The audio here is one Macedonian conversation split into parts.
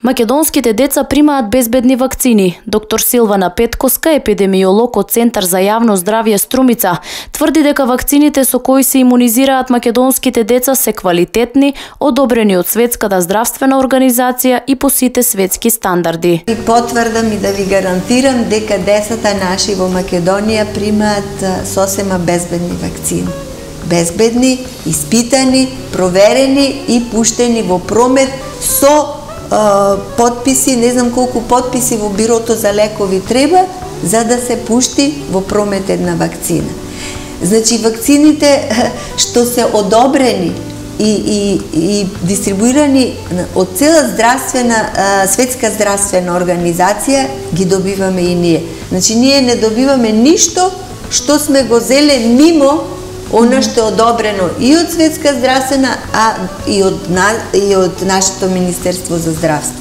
Македонските деца примаат безбедни вакцини. Доктор Силвана Петкоска, епидемиолог од Центар за јавно здравје Струмица, тврди дека вакцините со кои се имунизираат македонските деца се квалитетни, одобрени од Светската здравствена организација и по сите светски стандарди. И потврдам и да ви гарантирам дека децата наши во Македонија примаат сосема безбедни вакцини. Безбедни, испитани, проверени и пуштени во промет со подписи, не знам колку подписи во Бирото за лекови треба, за да се пушти во промет една вакцина. Значи, вакцините што се одобрени и дистрибуирани од цела Светска здравствена организација, ги добиваме и ние. Значи, ние не добиваме ништо што сме го зеле мимо она што е одобрено и од Светска здравствена, а и од нашето Министерство за здравство.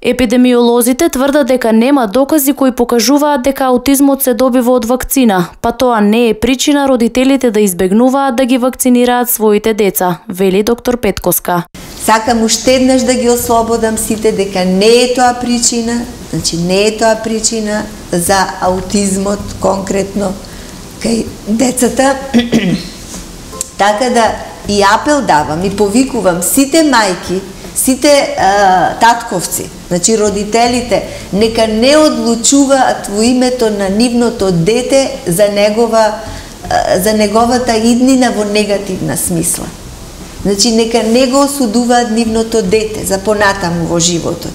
Епидемиолозите тврдат дека нема докази кои покажуваат дека аутизмот се добива од вакцина, па тоа не е причина родителите да избегнуваат да ги вакцинираат своите деца, вели доктор Петкоска. Сакам уште еднаш да ги ослободам сите дека не е тоа причина, значи не е тоа причина за аутизмот конкретно кај децата. Така да и апел давам и повикувам сите мајки, сите татковци, значи родителите, нека не одлучуваат во името на нивното дете за неговата иднина во негативна смисла. Значи нека не го осудуваат нивното дете за понатаму во животот.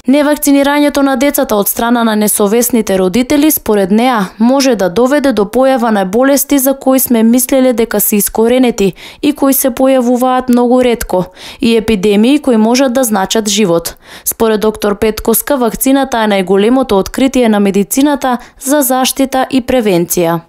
Невакцинирањето на децата од страна на несовесните родители, според неа, може да доведе до појава на болести за кои сме мислеле дека се искоренети и кои се појавуваат многу ретко, и епидемии кои можат да значат живот. Според доктор Петкоска, вакцината е најголемото откритие на медицината за заштита и превенција.